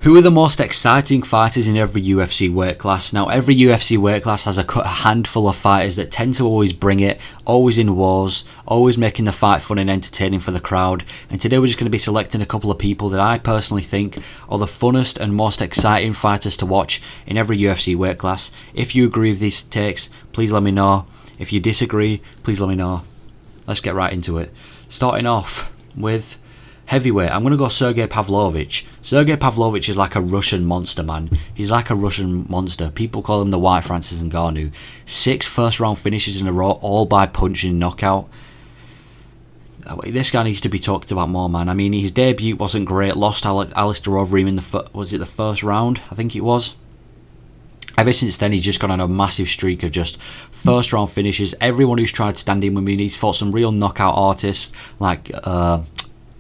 Who are the most exciting fighters in every UFC weight class? Now, every UFC weight class has a handful of fighters that tend to always bring it, always in wars, always making the fight fun and entertaining for the crowd. And today we're just going to be selecting a couple of people that I personally think are the funnest and most exciting fighters to watch in every UFC weight class. If you agree with these takes, please let me know. If you disagree, please let me know. Let's get right into it. Starting off with heavyweight, I'm going to go Sergey Pavlovich. Sergey Pavlovich is like a Russian monster, man. He's like a Russian monster. People call him the White Francis Ngannou. 6 first-round finishes in a row, all by punch and knockout. This guy needs to be talked about more, man. I mean, his debut wasn't great. Lost Alistair Overeem in the first round? I think it was. Ever since then, he's just gone on a massive streak of just first-round finishes. Everyone who's tried to stand in with me, he's fought some real knockout artists like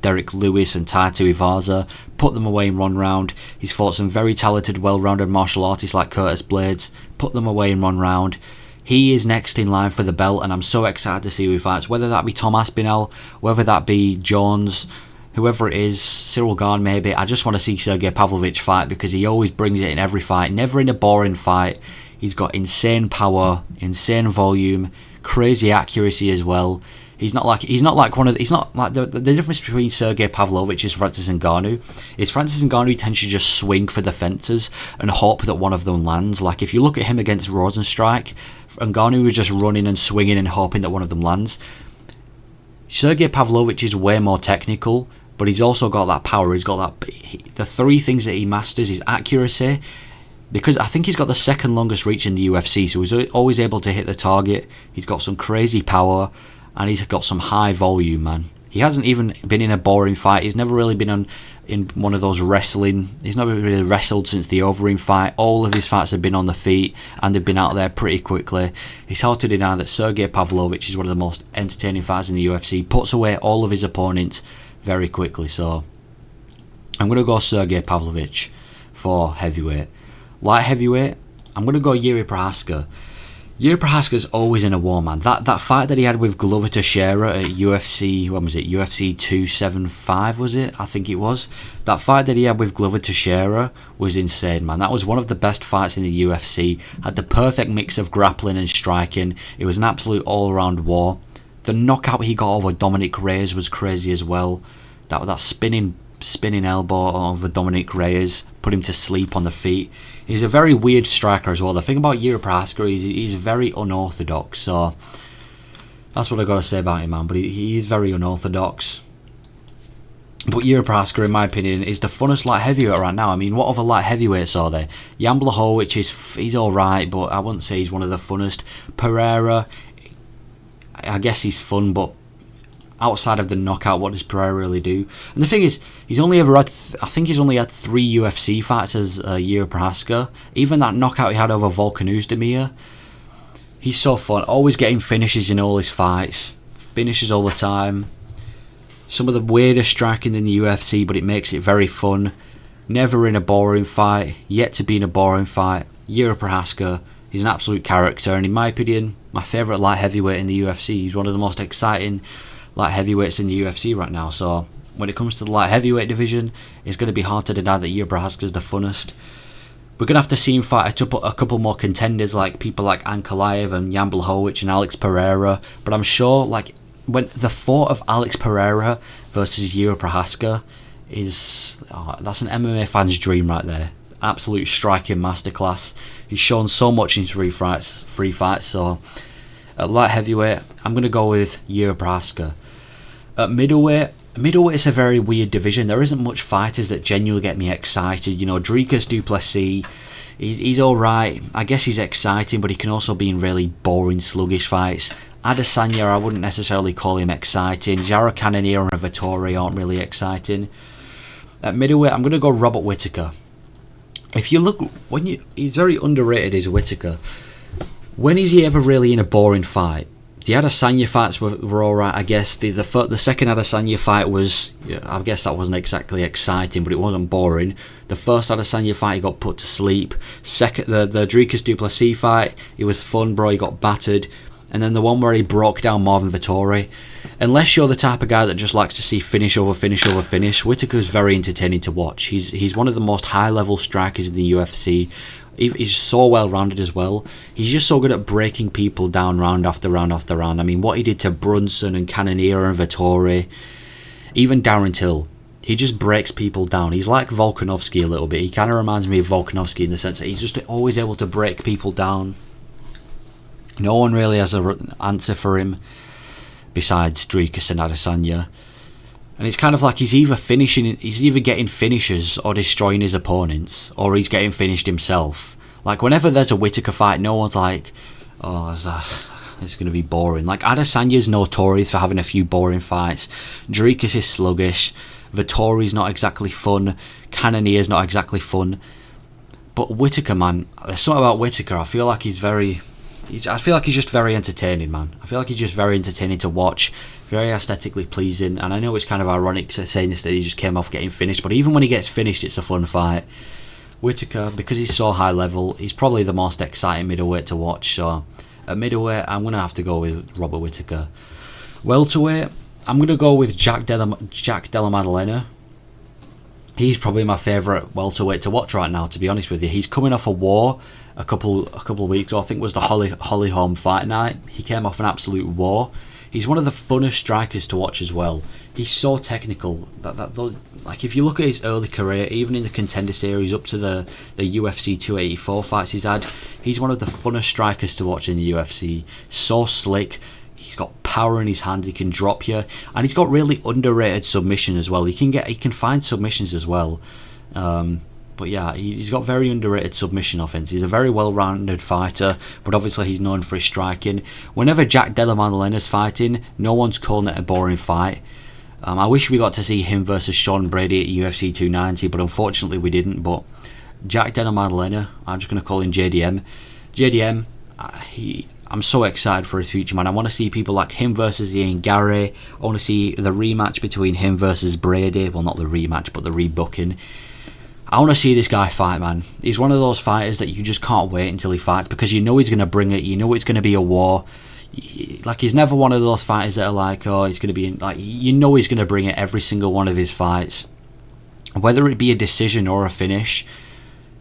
Derek Lewis and Taito Ivaza, put them away in one round. He's fought some very talented, well-rounded martial artists like Curtis Blades, put them away in one round. He is next in line for the belt, and I'm so excited to see who he fights, whether that be Tom Aspinall, whether that be Jones, whoever it is, Cyril Gane maybe. I just want to see Sergey Pavlovich fight because he always brings it in every fight, never in a boring fight. He's got insane power, insane volume, crazy accuracy as well. He's not like the difference between Sergey Pavlovich and Francis Ngannou is Francis Ngannou tends to just swing for the fences and hope that one of them lands. Like if you look at him against Rosenstrike, Ngannou was just running and swinging and hoping that one of them lands. Sergey Pavlovich is way more technical, but he's also got that power. He's got that. The 3 things that he masters is accuracy, because I think he's got the second longest reach in the UFC, so he's always able to hit the target. He's got some crazy power. And he's got some high volume, man. He hasn't even been in a boring fight. He's never really been in one of those wrestling. He's never really wrestled since the Overeem fight. All of his fights have been on the feet, and they've been out there pretty quickly. It's hard to deny that Sergey Pavlovich is one of the most entertaining fighters in the UFC. Puts away all of his opponents very quickly. So I'm going to go Sergey Pavlovich for heavyweight. Light heavyweight, I'm going to go Yuri Prochazka. Yuri Prochazka's always in a war, man. That fight that he had with Glover Teixeira at UFC, when was it? UFC 275, was it? I think it was. That fight that he had with Glover Teixeira was insane, man. That was one of the best fights in the UFC. Had the perfect mix of grappling and striking. It was an absolute all-around war. The knockout he got over Dominic Reyes was crazy as well. That spinning elbow over Dominic Reyes put him to sleep on the feet. He's a very weird striker as well. The thing about Yuri Prochazka is he's very unorthodox, so that's what I got to say about him, man. But he is very unorthodox. But Yuri Prochazka, in my opinion, is the funnest light heavyweight right now. I mean, what other light heavyweights are there? Jan Blachowicz, he's alright, but I wouldn't say he's one of the funnest. Pereira, I guess he's fun, but outside of the knockout, what does Pereira really do? And the thing is, he's only ever had, I think he's only had 3 UFC fights as Yuri Prochazka. Even that knockout he had over Volkan Oezdemir, he's so fun. Always getting finishes in all his fights. Finishes all the time. Some of the weirdest striking in the UFC, but it makes it very fun. Never in a boring fight. Yet to be in a boring fight. Yuri Prochazka, he's an absolute character. And in my opinion, my favourite light heavyweight in the UFC. He's one of the most exciting light heavyweights in the UFC right now. So when it comes to the light heavyweight division, it's going to be hard to deny that Yuri Prochazka is the funnest. We're going to have to see him fight a couple more contenders, like people like Ankalaev and Jan Blachowicz and Alex Pereira. But I'm sure, like, when the thought of Alex Pereira versus Yuri Prochazka is that's an MMA fan's dream right there. Absolute striking masterclass. He's shown so much in 3 fights. So at light heavyweight, I'm going to go with Yuri Prochazka. At middleweight is a very weird division. There isn't much fighters that genuinely get me excited. You know, Dricus du Plessis, he's alright. I guess he's exciting, but he can also be in really boring, sluggish fights. Adesanya, I wouldn't necessarily call him exciting. Jared Cannonier and Vettori aren't really exciting. At middleweight, I'm going to go Robert Whittaker. If you look, he's very underrated, is Whittaker. When is he ever really in a boring fight? The Adesanya fights were alright, I guess. The second Adesanya fight was, I guess that wasn't exactly exciting, but it wasn't boring. The first Adesanya fight, he got put to sleep. The Dricus du Plessis fight, it was fun, bro. He got battered. And then the one where he broke down Marvin Vettori. unless you're the type of guy that just likes to see finish over finish over finish, Whittaker's very entertaining to watch. He's one of the most high-level strikers in the UFC. He's so well-rounded as well. He's just so good at breaking people down round after round after round. I mean, what he did to Brunson and Cannonier and Vettori, even Darren Till, he just breaks people down. He's like Volkanovski a little bit. He kind of reminds me of Volkanovski in the sense that he's just always able to break people down. No one really has an answer for him besides Dricus and Adesanya. And it's kind of like he's either getting finishes or destroying his opponents, or he's getting finished himself. Like, whenever there's a Whittaker fight, no one's like, oh, it's going to be boring. Like, Adesanya's notorious for having a few boring fights. Dricus is sluggish. Vettori's not exactly fun. Cannonier's not exactly fun. But Whittaker, man, there's something about Whittaker. I feel like he's just very entertaining, man. I feel like he's just very entertaining to watch, very aesthetically pleasing. And I know it's kind of ironic saying this, that he just came off getting finished, but even when he gets finished, it's a fun fight. Whittaker, because he's so high level, he's probably the most exciting middleweight to watch. So at middleweight, I'm going to have to go with Robert Whittaker. Welterweight, I'm going to go with Jack Della Maddalena. He's probably my favourite welterweight to watch right now, to be honest with you. He's coming off a war a couple of weeks ago. I think it was the Holly Holm fight night. He came off an absolute war. He's one of the funnest strikers to watch as well. He's so technical. Like, if you look at his early career, even in the Contender Series up to the UFC 284 fights he's had, he's one of the funnest strikers to watch in the UFC. So slick. He's got power in his hands. He can drop you, and he's got really underrated submission as well. He can find submissions as well. But yeah, he's got very underrated submission offense. He's a very well-rounded fighter, but obviously he's known for his striking. Whenever Jack Della Maddalena's fighting, no one's calling it a boring fight. I wish we got to see him versus Sean Brady at UFC 290, but unfortunately we didn't. But Jack Della Maddalena, I'm just going to call him JDM. JDM, I'm so excited for his future, man. I want to see people like him versus Ian Gary. I want to see the rematch between him versus Brady. Well, not the rematch, but the rebooking. I want to see this guy fight, man. He's one of those fighters that you just can't wait until he fights, because you know he's going to bring it. You know it's going to be a war. Like, he's never one of those fighters that are like, oh, he's going to be in, like, you know he's going to bring it every single one of his fights. Whether it be a decision or a finish,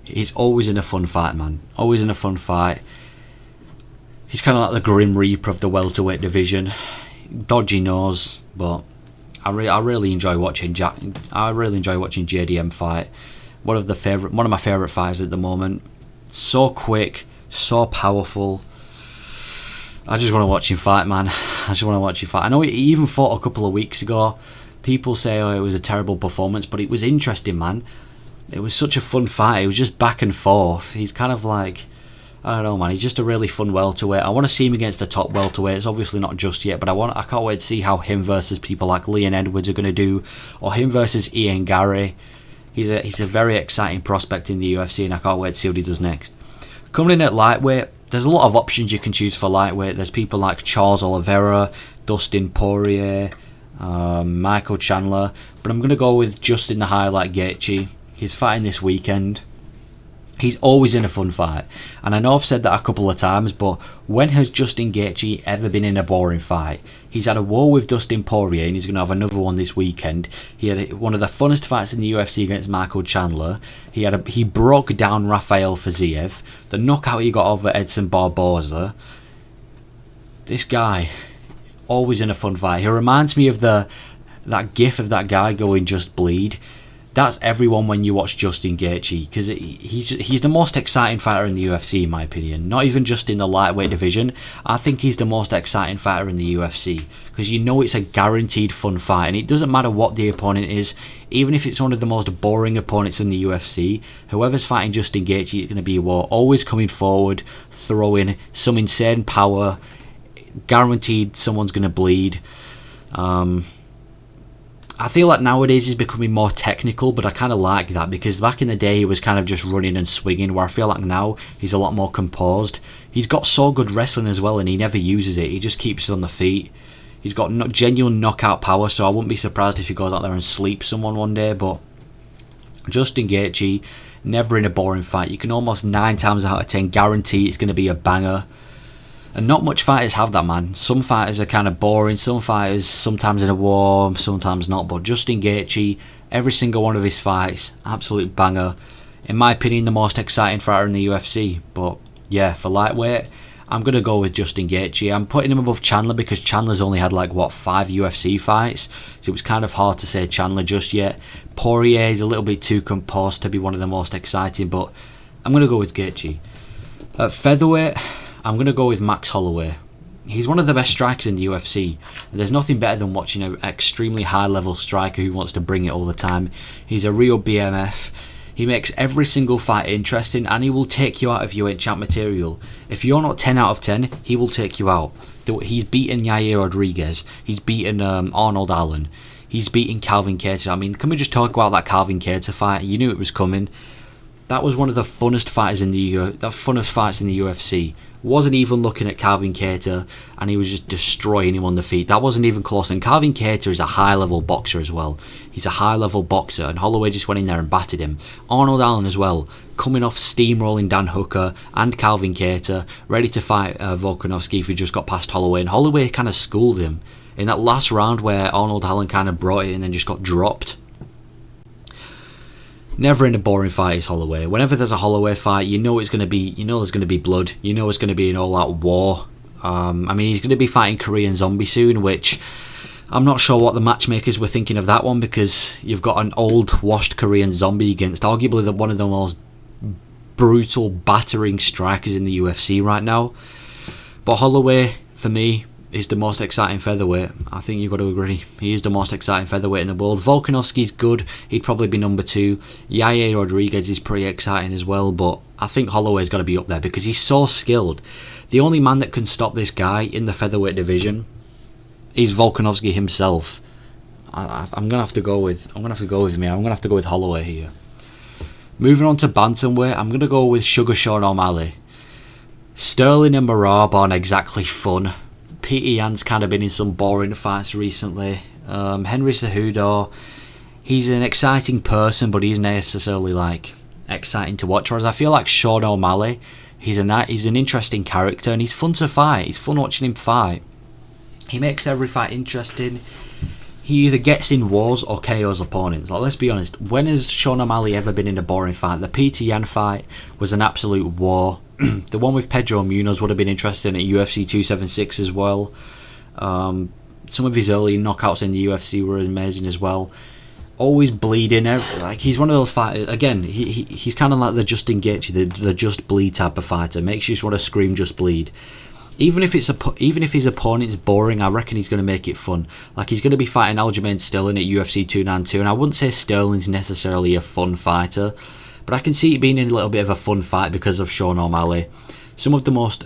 he's always in a fun fight, man. Always in a fun fight. He's kind of like the Grim Reaper of the welterweight division. Dodgy nose, but I really enjoy watching Jack. I really enjoy watching JDM fight. One of my favourite fighters at the moment. So quick, so powerful. I just want to watch him fight, man. I just want to watch him fight. I know he even fought a couple of weeks ago. People say, oh, it was a terrible performance, but it was interesting, man. It was such a fun fight. It was just back and forth. He's kind of like, I don't know, man. He's just a really fun welterweight. I want to see him against the top welterweight. It's obviously not just yet, but I can't wait to see how him versus people like Leon Edwards are going to do, or him versus Ian Gary. He's a very exciting prospect in the UFC, and I can't wait to see what he does next. Coming in at lightweight, there's a lot of options you can choose for lightweight. There's people like Charles Oliveira, Dustin Poirier, Michael Chandler, but I'm going to go with Justin the Highlight Gaethje. He's fighting this weekend. He's always in a fun fight, and I know I've said that a couple of times, but when has Justin Gaethje ever been in a boring fight? He's had a war with Dustin Poirier, and he's going to have another one this weekend. He had one of the funnest fights in the UFC against Michael Chandler. He broke down Rafael Fiziev. The knockout he got over Edson Barboza. This guy, always in a fun fight. He reminds me of that gif of that guy going, "Just bleed." That's everyone when you watch Justin Gaethje, because he's the most exciting fighter in the UFC, in my opinion. Not even just in the lightweight division. I think he's the most exciting fighter in the UFC, because you know it's a guaranteed fun fight, and it doesn't matter what the opponent is. Even if it's one of the most boring opponents in the UFC, whoever's fighting Justin Gaethje is going to be a war. Always coming forward, throwing some insane power. Guaranteed someone's going to bleed. I feel like nowadays he's becoming more technical, but I kind of like that, because back in the day he was kind of just running and swinging, where I feel like now he's a lot more composed. He's got so good wrestling as well, and he never uses it. He just keeps it on the feet. He's got genuine knockout power, so I wouldn't be surprised if he goes out there and sleeps someone one day. But Justin Gaethje, never in a boring fight. You can almost 9 times out of 10 guarantee it's going to be a banger. And not much fighters have that, man. Some fighters are kind of boring, some fighters sometimes in a war, sometimes not. But Justin Gaethje, every single one of his fights, absolute banger. In my opinion, the most exciting fighter in the UFC. But yeah, for lightweight, I'm going to go with Justin Gaethje. I'm putting him above Chandler because Chandler's only had like, what, 5 UFC fights? So it was kind of hard to say Chandler just yet. Poirier is a little bit too composed to be one of the most exciting, but I'm going to go with Gaethje. At featherweight, I'm going to go with Max Holloway. He's one of the best strikers in the UFC. There's nothing better than watching an extremely high level striker who wants to bring it all the time. He's a real BMF. He makes every single fight interesting, and he will take you out of your champ material. If you're not 10 out of 10, he will take you out. He's beaten Yair Rodriguez. He's beaten Arnold Allen. He's beaten Calvin Kattar. I mean, can we just talk about that Calvin Kattar fight? You knew it was coming. That was one of the funnest fights in the UFC. Wasn't even looking at Calvin Kattar, and he was just destroying him on the feet. That wasn't even close. And Calvin Kattar is a high-level boxer as well. He's a high-level boxer, and Holloway just went in there and battered him. Arnold Allen as well, coming off steamrolling Dan Hooker and Calvin Kattar, ready to fight Volkanovski, who just got past Holloway. And Holloway kind of schooled him in that last round where Arnold Allen kind of brought it in and just got dropped. Never in a boring fight is Holloway. Whenever there's a Holloway fight, you know there's going to be blood. You know it's going to be an all-out war. I mean, he's going to be fighting Korean Zombie soon, which I'm not sure what the matchmakers were thinking of that one, because you've got an old, washed Korean Zombie against arguably one of the most brutal, battering strikers in the UFC right now. But Holloway, for me, is the most exciting featherweight. I think you've got to agree. He is the most exciting featherweight in the world. Volkanovski's good. He'd probably be number 2. Yair Rodriguez is pretty exciting as well, but I think Holloway's got to be up there because he's so skilled. The only man that can stop this guy in the featherweight division is Volkanovski himself. I'm gonna have to go with Holloway here. Moving on to bantamweight, I'm gonna go with Sugar Sean O'Malley. Sterling and Merab aren't exactly fun. Petey Yan's kind of been in some boring fights recently. Henry Cejudo, he's an exciting person, but he's necessarily like exciting to watch. Whereas I feel like Sean O'Malley, he's an interesting character and he's fun to fight. It's fun watching him fight. He makes every fight interesting. He either gets in wars or KOs opponents. Like, let's be honest, when has Sean O'Malley ever been in a boring fight? The Petey Yan fight was an absolute war. The one with Pedro Munoz would have been interesting at UFC 276 as well. Some of his early knockouts in the UFC were amazing as well. Always bleeding. Like, he's one of those fighters. Again, he's kind of like the Justin Gaethje, the just bleed type of fighter. Makes you just want to scream, just bleed. Even if his opponent's boring, I reckon he's going to make it fun. Like, he's going to be fighting Aljamain Sterling at UFC 292, and I wouldn't say Sterling's necessarily a fun fighter, but I can see it being a little bit of a fun fight because of Sean O'Malley. Some of the most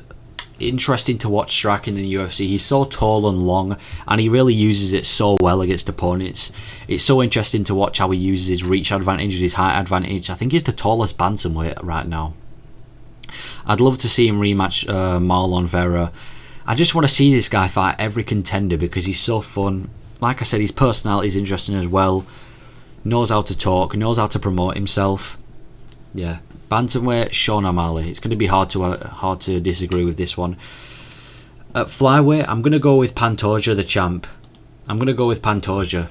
interesting to watch striking in the UFC. He's so tall and long, and he really uses it so well against opponents. It's so interesting to watch how he uses his reach advantage, his height advantage. I think he's the tallest bantamweight right now. I'd love to see him rematch Marlon Vera. I just want to see this guy fight every contender because he's so fun. Like I said, his personality is interesting as well. Knows how to talk, knows how to promote himself. Yeah, bantamweight, Sean O'Malley. It's going to be hard to disagree with this one. At flyweight, I'm going to go with Pantoja, the champ. I'm going to go with Pantoja.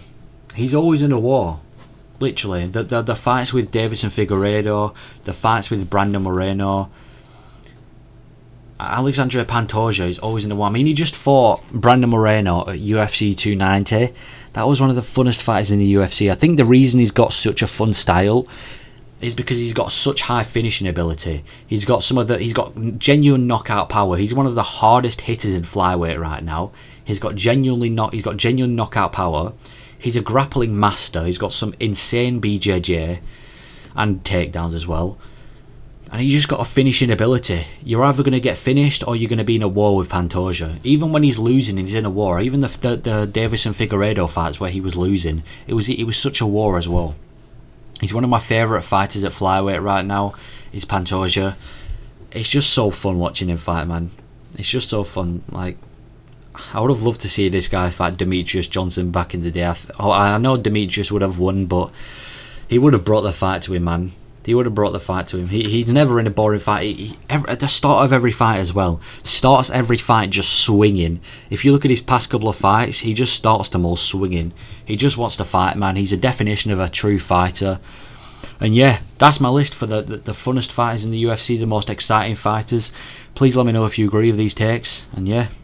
He's always in a war. Literally, the fights with Davison Figueiredo, the fights with Brandon Moreno. Alexandre Pantoja is always in the war. I mean, he just fought Brandon Moreno at UFC 290. That was one of the funnest fighters in the UFC. I think the reason he's got such a fun style is because he's got such high finishing ability. He's got genuine knockout power. He's one of the hardest hitters in flyweight right now. He's got genuine knockout power. He's a grappling master. He's got some insane BJJ and takedowns as well. And he's just got a finishing ability. You're either going to get finished or you're going to be in a war with Pantoja. Even when he's losing, he's in a war. Even the Davison Figueiredo fights where he was losing, it was such a war as well. He's one of my favourite fighters at flyweight right now. Is Pantoja. It's just so fun watching him fight, man. It's just so fun. Like, I would have loved to see this guy fight Demetrius Johnson back in the day. I know Demetrius would have won, but he would have brought the fight to him, man. he would have brought the fight to him. He's never in a boring fight. At the start of every fight as well, starts every fight just swinging. If you look at his past couple of fights, he just starts them all swinging. He just wants to fight, man. He's a definition of a true fighter. And yeah, that's my list for the funnest fighters in the UFC, the most exciting fighters. Please let me know if you agree with these takes. And yeah,